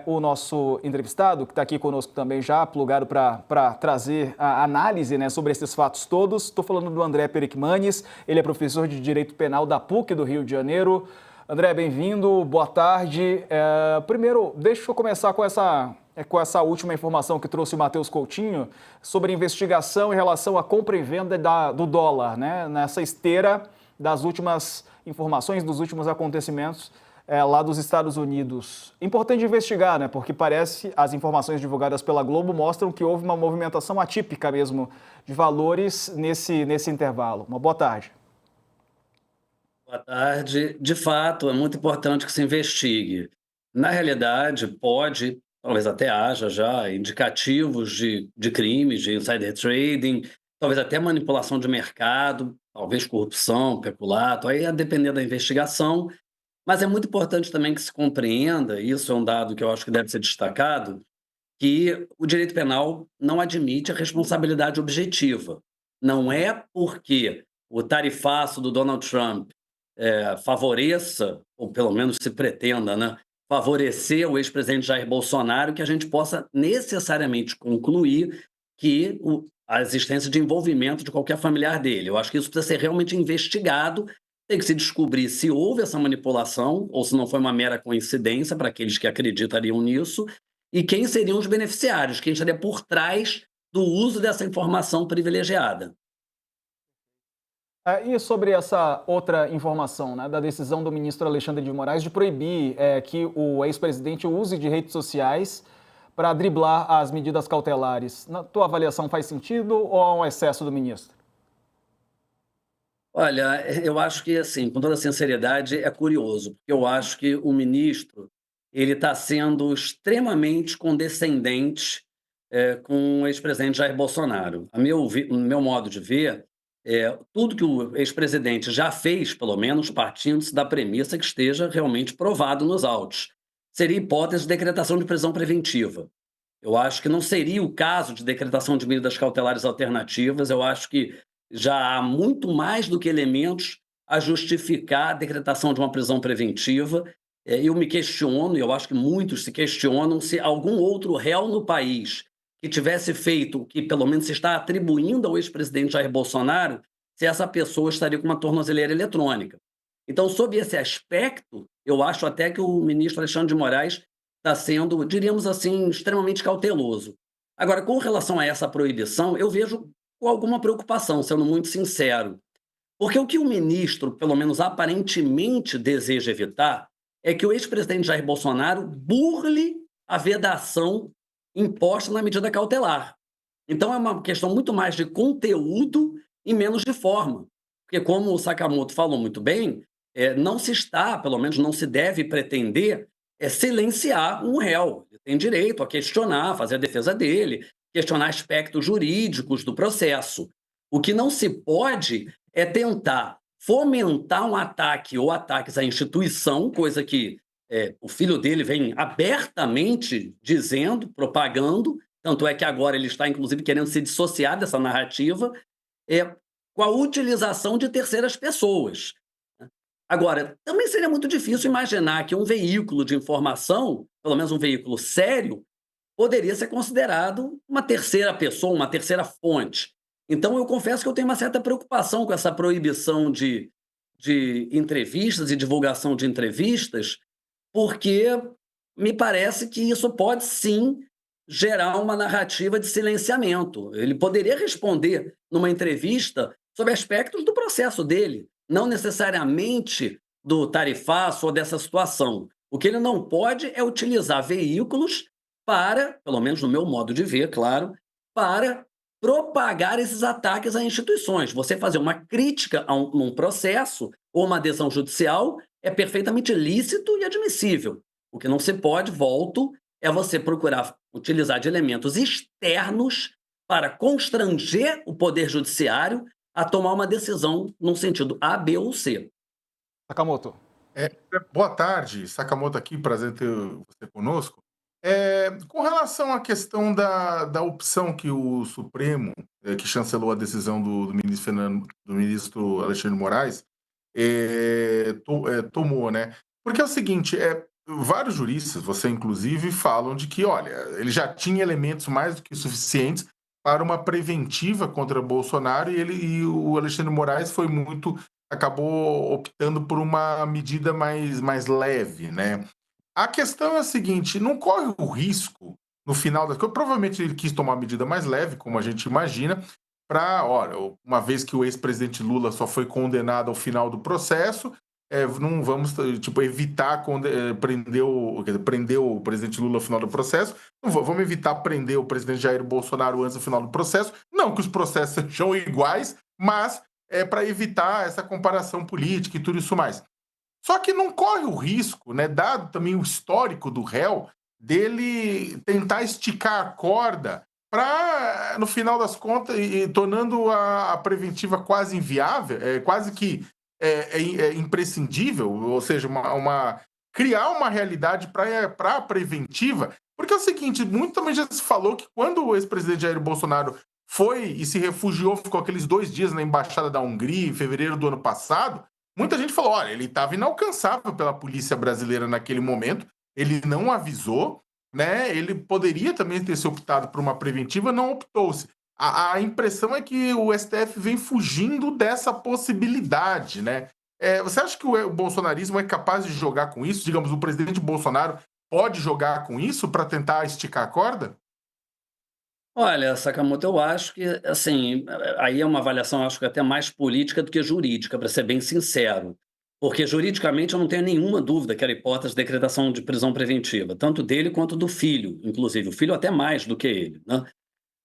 O nosso entrevistado, que está aqui conosco também já, plugado para trazer a análise, né, sobre esses fatos todos. Estou falando do André Pericmanes, ele é professor de Direito Penal da PUC do Rio de Janeiro. André, bem-vindo, boa tarde. Primeiro, deixa eu começar com essa última informação que trouxe o Matheus Coutinho sobre investigação em relação à compra e venda do dólar, né, nessa esteira das últimas informações, dos últimos acontecimentos lá dos Estados Unidos. Importante investigar, né? Porque parece, as informações divulgadas pela Globo mostram que houve uma movimentação atípica mesmo de valores nesse intervalo. Uma boa tarde. Boa tarde. De fato, é muito importante que se investigue. Na realidade, talvez até haja já indicativos de crimes, de insider trading, talvez até manipulação de mercado, talvez corrupção, peculato, aí a depender da investigação. Mas é muito importante também que se compreenda, e isso é um dado que eu acho que deve ser destacado, que o direito penal não admite a responsabilidade objetiva. Não é porque o tarifaço do Donald Trump favoreça, ou pelo menos se pretenda, né, favorecer o ex-presidente Jair Bolsonaro, que a gente possa necessariamente concluir que a existência de envolvimento de qualquer familiar dele. Eu acho que isso precisa ser realmente investigado, tem que se descobrir se houve essa manipulação ou se não foi uma mera coincidência para aqueles que acreditariam nisso, e quem seriam os beneficiários, quem estaria por trás do uso dessa informação privilegiada. E sobre essa outra informação, né, da decisão do ministro Alexandre de Moraes de proibir que o ex-presidente use de redes sociais para driblar as medidas cautelares. Na tua avaliação, faz sentido ou é um excesso do ministro? Olha, eu acho que, assim, com toda sinceridade, é curioso, porque eu acho que o ministro ele está sendo extremamente condescendente com o ex-presidente Jair Bolsonaro. No meu modo de ver, tudo que o ex-presidente já fez, pelo menos partindo-se da premissa que esteja realmente provado nos autos, seria hipótese de decretação de prisão preventiva. Eu acho que não seria o caso de decretação de medidas cautelares alternativas. Eu acho que já há muito mais do que elementos a justificar a decretação de uma prisão preventiva. Eu me questiono, e eu acho que muitos se questionam, se algum outro réu no país que tivesse feito o que pelo menos se está atribuindo ao ex-presidente Jair Bolsonaro, se essa pessoa estaria com uma tornozeleira eletrônica. Então, sob esse aspecto, eu acho até que o ministro Alexandre de Moraes está sendo, diríamos assim, extremamente cauteloso. Agora, com relação a essa proibição, eu vejo com alguma preocupação, sendo muito sincero. Porque o que o ministro, pelo menos aparentemente, deseja evitar é que o ex-presidente Jair Bolsonaro burle a vedação imposta na medida cautelar. Então, é uma questão muito mais de conteúdo e menos de forma. Porque, como o Sakamoto falou muito bem, não se está, pelo menos não se deve pretender, silenciar um réu. Ele tem direito a questionar, fazer a defesa dele, questionar aspectos jurídicos do processo. O que não se pode é tentar fomentar um ataque ou ataques à instituição, coisa que o filho dele vem abertamente dizendo, propagando, tanto é que agora ele está, inclusive, querendo se dissociar dessa narrativa, com a utilização de terceiras pessoas. Agora, também seria muito difícil imaginar que um veículo de informação, pelo menos um veículo sério, poderia ser considerado uma terceira pessoa, uma terceira fonte. Então, eu confesso que eu tenho uma certa preocupação com essa proibição de entrevistas e divulgação de entrevistas, porque me parece que isso pode sim gerar uma narrativa de silenciamento. Ele poderia responder numa entrevista sobre aspectos do processo dele, não necessariamente do tarifaço ou dessa situação. O que ele não pode é utilizar veículos para, pelo menos no meu modo de ver, claro, para propagar esses ataques a instituições. Você fazer uma crítica num processo ou uma adesão judicial é perfeitamente lícito e admissível. O que não se pode, volto, é você procurar utilizar de elementos externos para constranger o poder judiciário a tomar uma decisão num sentido A, B ou C. Sakamoto. Boa tarde, Sakamoto aqui, prazer ter você conosco. Com relação à questão da opção que o Supremo, que chancelou a decisão do ministro Alexandre de Moraes, tomou, né? Porque é o seguinte, vários juristas, você inclusive, falam de que, olha, ele já tinha elementos mais do que suficientes para uma preventiva contra Bolsonaro e o Alexandre Moraes acabou optando por uma medida mais leve, né? A questão é a seguinte, não corre o risco, no final das coisas, provavelmente ele quis tomar uma medida mais leve, como a gente imagina, olha, uma vez que o ex-presidente Lula só foi condenado ao final do processo, não vamos, tipo, evitar prender o presidente Lula ao final do processo, vamos evitar prender o presidente Jair Bolsonaro antes do final do processo, não que os processos sejam iguais, mas para evitar essa comparação política e tudo isso mais. Só que não corre o risco, né, dado também o histórico do réu, dele tentar esticar a corda para, no final das contas, tornando a preventiva quase inviável, quase que imprescindível, ou seja, criar uma realidade para a preventiva. Porque é o seguinte, muito também já se falou que quando o ex-presidente Jair Bolsonaro foi e se refugiou, ficou aqueles 2 dias na Embaixada da Hungria, em fevereiro do ano passado, muita gente falou, olha, ele estava inalcançável pela polícia brasileira naquele momento, ele não avisou, né? Ele poderia também ter se optado por uma preventiva, não optou-se. A impressão é que o STF vem fugindo dessa possibilidade, né? Você acha que o bolsonarismo é capaz de jogar com isso? Digamos, o presidente Bolsonaro pode jogar com isso para tentar esticar a corda? Olha, Sakamoto, eu acho que, assim, aí é uma avaliação, acho que até mais política do que jurídica, para ser bem sincero. Porque juridicamente eu não tenho nenhuma dúvida que era hipótese de decretação de prisão preventiva, tanto dele quanto do filho, inclusive. O filho até mais do que ele, né?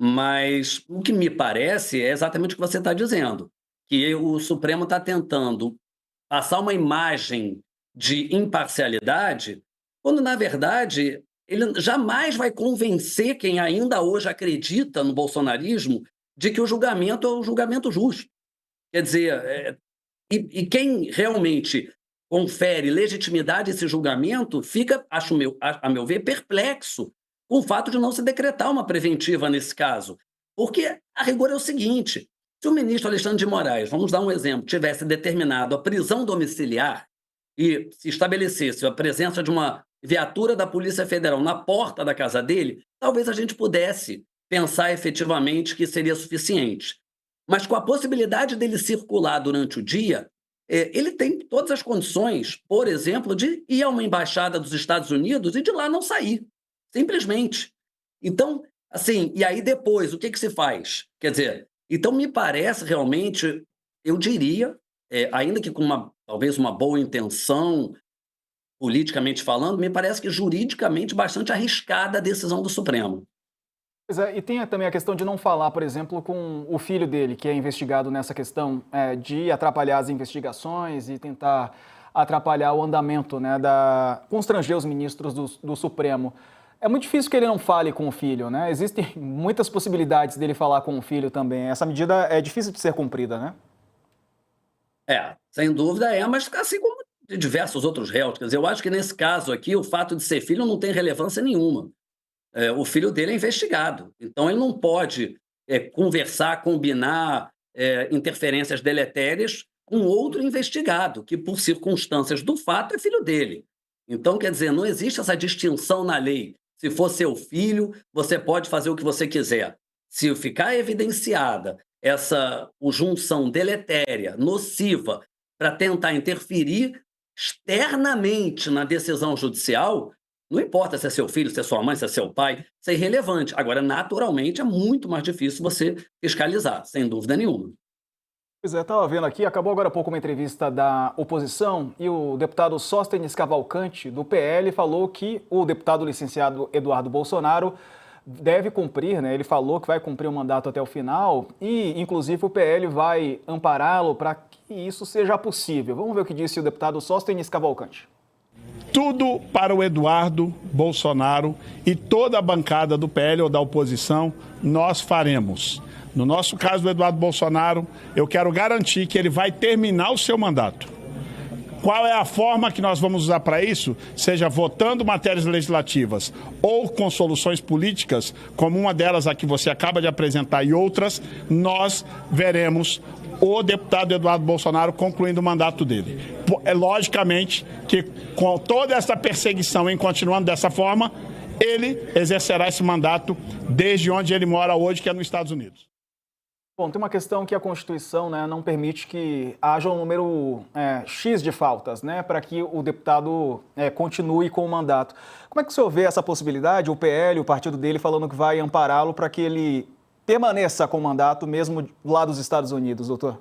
Mas o que me parece é exatamente o que você está dizendo, que o Supremo está tentando passar uma imagem de imparcialidade, quando, na verdade, ele jamais vai convencer quem ainda hoje acredita no bolsonarismo de que o julgamento é o julgamento justo. Quer dizer, e quem realmente confere legitimidade a esse julgamento fica, a meu ver, perplexo com o fato de não se decretar uma preventiva nesse caso. Porque a rigor é o seguinte, se o ministro Alexandre de Moraes, vamos dar um exemplo, tivesse determinado a prisão domiciliar e se estabelecesse a presença de uma viatura da Polícia Federal na porta da casa dele, talvez a gente pudesse pensar efetivamente que seria suficiente. Mas com a possibilidade dele circular durante o dia, ele tem todas as condições, por exemplo, de ir a uma embaixada dos Estados Unidos e de lá não sair, simplesmente. Então, assim, e aí depois, o que se faz? Quer dizer, então me parece realmente, eu diria, ainda que com talvez uma boa intenção, politicamente falando, me parece que juridicamente bastante arriscada a decisão do Supremo. Pois é, e tem também a questão de não falar, por exemplo, com o filho dele, que é investigado nessa questão de atrapalhar as investigações e tentar atrapalhar o andamento, né, constranger os ministros do Supremo. É muito difícil que ele não fale com o filho, né? Existem muitas possibilidades dele falar com o filho também. Essa medida é difícil de ser cumprida, né? Sem dúvida mas assim como de diversos outros réus. Quer dizer, eu acho que nesse caso aqui, o fato de ser filho não tem relevância nenhuma. O filho dele é investigado, então ele não pode conversar, combinar interferências deletérias com outro investigado, que por circunstâncias do fato é filho dele. Então, quer dizer, não existe essa distinção na lei. Se for seu filho, você pode fazer o que você quiser. Se ficar evidenciada essa junção deletéria, nociva, para tentar interferir externamente na decisão judicial, não importa se é seu filho, se é sua mãe, se é seu pai, isso é irrelevante. Agora, naturalmente, é muito mais difícil você fiscalizar, sem dúvida nenhuma. Pois é, estava vendo aqui, acabou agora há pouco uma entrevista da oposição e o deputado Sóstenes Cavalcante, do PL, falou que o deputado licenciado Eduardo Bolsonaro deve cumprir, né? Ele falou que vai cumprir o mandato até o final e, inclusive, o PL vai ampará-lo para que isso seja possível. Vamos ver o que disse o deputado Sóstenes Cavalcante. Tudo para o Eduardo Bolsonaro e toda a bancada do PL ou da oposição, nós faremos. No nosso caso do Eduardo Bolsonaro, eu quero garantir que ele vai terminar o seu mandato. Qual é a forma que nós vamos usar para isso? Seja votando matérias legislativas ou com soluções políticas, como uma delas a que você acaba de apresentar e outras, nós veremos o deputado Eduardo Bolsonaro concluindo o mandato dele. É logicamente que com toda essa perseguição em continuando dessa forma, ele exercerá esse mandato desde onde ele mora hoje, que é nos Estados Unidos. Bom, tem uma questão que a Constituição, né, não permite que haja um número X de faltas, né, para que o deputado continue com o mandato. Como é que o senhor vê essa possibilidade? O PL, o partido dele, falando que vai ampará-lo para que ele permaneça com o mandato, mesmo lá dos Estados Unidos, doutor?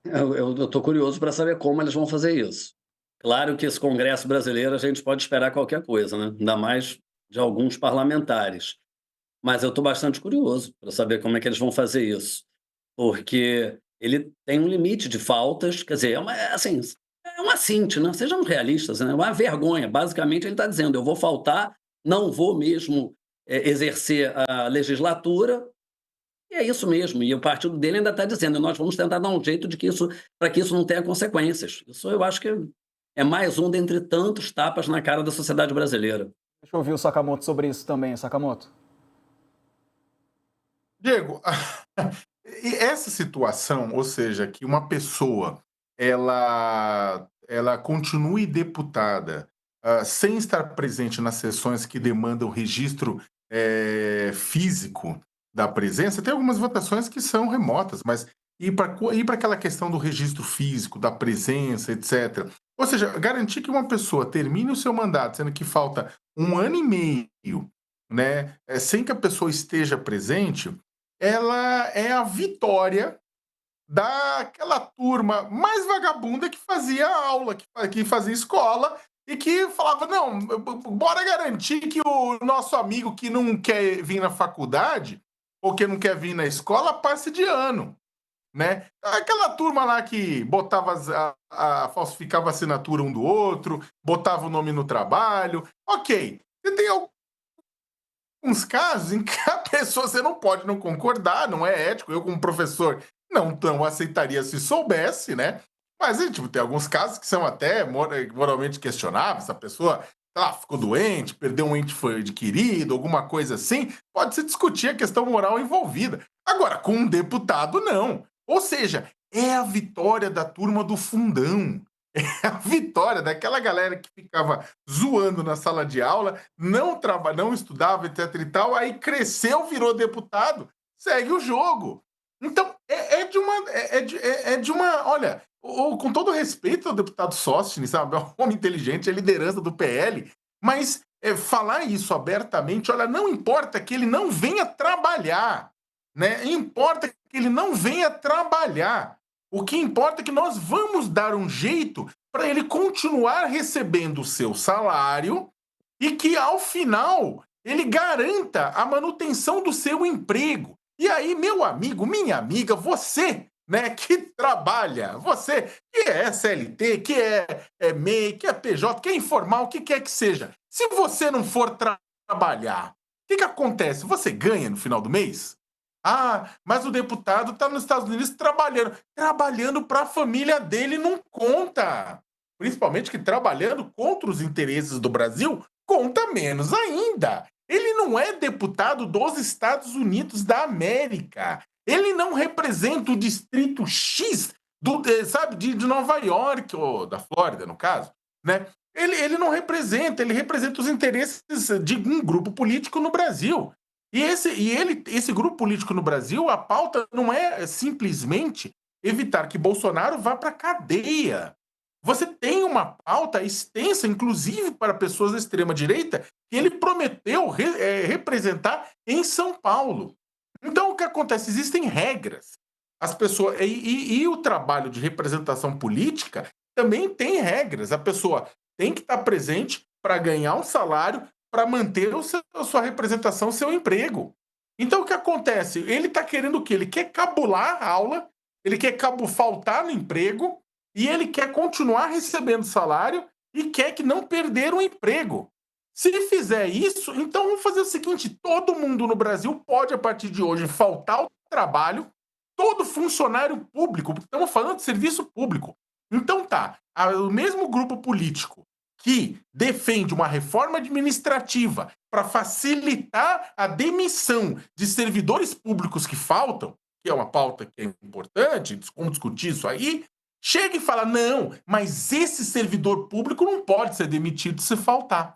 Eu estou curioso para saber como eles vão fazer isso. Claro que esse Congresso brasileiro a gente pode esperar qualquer coisa, né? Ainda mais de alguns parlamentares. Mas eu estou bastante curioso para saber como é que eles vão fazer isso. Porque ele tem um limite de faltas, quer dizer, assim, é um assinte, né? Sejamos realistas, né? É uma vergonha. Basicamente, ele está dizendo, eu vou faltar, não vou mesmo exercer a legislatura, e é isso mesmo. E o partido dele ainda está dizendo, nós vamos tentar dar um jeito de que para que isso não tenha consequências. Isso eu acho que é mais um dentre tantos tapas na cara da sociedade brasileira. Deixa eu ouvir o Sakamoto sobre isso também, Sakamoto. Diego, e essa situação, ou seja, que uma pessoa ela continue deputada sem estar presente nas sessões que demandam registro físico da presença, tem algumas votações que são remotas, mas ir para aquela questão do registro físico, da presença, etc. Ou seja, garantir que uma pessoa termine o seu mandato, sendo que falta 1 ano e meio, né, sem que a pessoa esteja presente, ela é a vitória daquela turma mais vagabunda que fazia aula, que fazia escola e que falava, não, bora garantir que o nosso amigo que não quer vir na faculdade ou que não quer vir na escola passe de ano, né? Aquela turma lá que falsificava a assinatura um do outro, botava o nome no trabalho, ok. Você tem alguns casos em que a pessoa, você não pode não concordar, não é ético. Eu, como professor, não aceitaria se soubesse, né? Mas tipo, tem alguns casos que são até moralmente questionáveis. A pessoa ficou doente, perdeu um ente foi adquirido, alguma coisa assim, pode-se discutir a questão moral envolvida. Agora, com um deputado, não. Ou seja, é a vitória da turma do fundão. É a vitória daquela galera que ficava zoando na sala de aula, não estudava, etc e tal, aí cresceu, virou deputado, segue o jogo. Então, olha, com todo respeito ao deputado Sóstenes, sabe, é um homem inteligente, é a liderança do PL, mas falar isso abertamente, olha, não importa que ele não venha trabalhar, né? Importa que ele não venha trabalhar. O que importa é que nós vamos dar um jeito para ele continuar recebendo o seu salário e que, ao final, ele garanta a manutenção do seu emprego. E aí, meu amigo, minha amiga, você, né, que trabalha, você que é CLT, que é MEI, que é PJ, que é informal, o que quer que seja, se você não for trabalhar, o que acontece? Você ganha no final do mês? Ah, mas o deputado está nos Estados Unidos trabalhando para a família dele, não conta. Principalmente que trabalhando contra os interesses do Brasil, conta menos ainda. Ele não é deputado dos Estados Unidos da América. Ele não representa o distrito X de Nova York, ou da Flórida, no caso, né? Ele não representa, ele representa os interesses de um grupo político no Brasil. E esse grupo político no Brasil, a pauta não é simplesmente evitar que Bolsonaro vá para a cadeia. Você tem uma pauta extensa, inclusive para pessoas da extrema-direita, que ele prometeu representar em São Paulo. Então, o que acontece? Existem regras. As pessoas e o trabalho de representação política também tem regras. A pessoa tem que estar presente para ganhar um salário, para manter a sua representação, seu emprego. Então, o que acontece? Ele está querendo o quê? Ele quer cabular a aula, ele quer faltar no emprego e ele quer continuar recebendo salário e quer que não perder o emprego. Se fizer isso, então vamos fazer o seguinte, todo mundo no Brasil pode, a partir de hoje, faltar ao trabalho, todo funcionário público, porque estamos falando de serviço público, Então tá, o mesmo grupo político que defende uma reforma administrativa para facilitar a demissão de servidores públicos que faltam, que é uma pauta que é importante, vamos discutir isso aí, chega e fala, não, mas esse servidor público não pode ser demitido se faltar.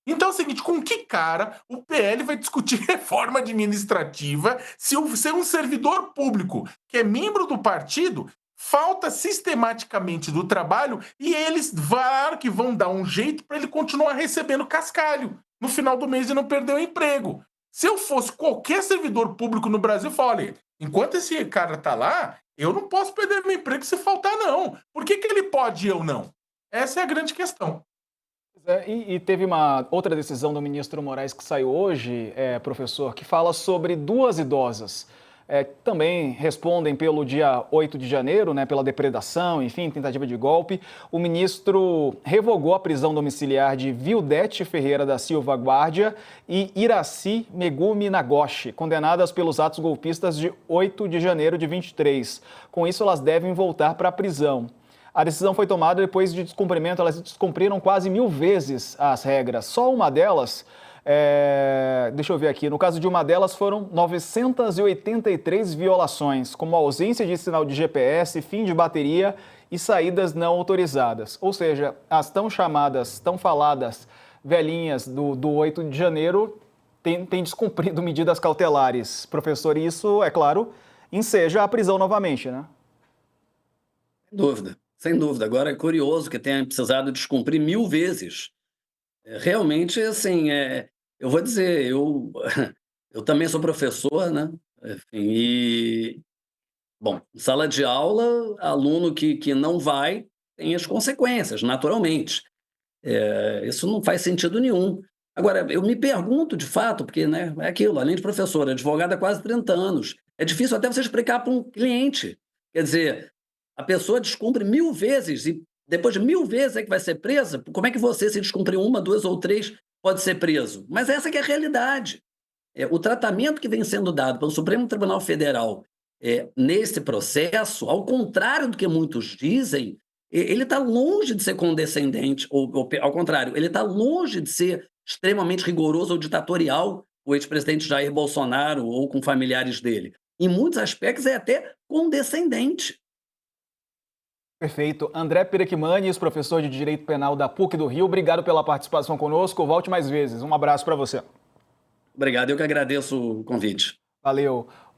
Então é o seguinte, com que cara o PL vai discutir reforma administrativa se um servidor público que é membro do partido falta sistematicamente do trabalho e eles, claro que vão dar um jeito para ele continuar recebendo cascalho no final do mês e não perder o emprego. Se eu fosse qualquer servidor público no Brasil, eu falo, olha, enquanto esse cara tá lá, eu não posso perder meu emprego se faltar, não. Por que ele pode e eu não? Essa é a grande questão. E teve uma outra decisão do ministro Moraes que saiu hoje, professor, que fala sobre duas idosas. Que também respondem pelo dia 8 de janeiro, né, pela depredação, enfim, tentativa de golpe. O ministro revogou a prisão domiciliar de Vildete Ferreira da Silva Guardia e Iraci Megumi Nagoshi, condenadas pelos atos golpistas de 8 de janeiro de 23. Com isso, elas devem voltar para a prisão. A decisão foi tomada depois de descumprimento, elas descumpriram quase 1000 vezes as regras. Só uma delas, deixa eu ver aqui, no caso de uma delas foram 983 violações, como ausência de sinal de GPS, fim de bateria e saídas não autorizadas. Ou seja, as tão faladas velhinhas do 8 de janeiro têm descumprido medidas cautelares. Professor, isso, é claro, enseja a prisão novamente, né? Sem dúvida, sem dúvida. Agora é curioso que tenha precisado descumprir 1000 vezes. Realmente, assim, eu vou dizer, eu também sou professor, né? Enfim, bom, em sala de aula, aluno que não vai tem as consequências, naturalmente. Isso não faz sentido nenhum. Agora, eu me pergunto, de fato, porque, né, é aquilo, além de professor, advogado há quase 30 anos, é difícil até você explicar para um cliente. Quer dizer, a pessoa descumpre 1000 vezes e depois de 1000 vezes é que vai ser presa? Como é que você, se descumprir uma, duas ou três, pode ser preso? Mas essa que é a realidade. O tratamento que vem sendo dado pelo Supremo Tribunal Federal nesse processo, ao contrário do que muitos dizem, ele está longe de ser condescendente, ou ao contrário, ele está longe de ser extremamente rigoroso ou ditatorial, o ex-presidente Jair Bolsonaro ou com familiares dele. Em muitos aspectos é até condescendente. Perfeito. André Perekmanis, professor de Direito Penal da PUC do Rio, obrigado pela participação conosco. Volte mais vezes. Um abraço para você. Obrigado, eu que agradeço o convite. Valeu.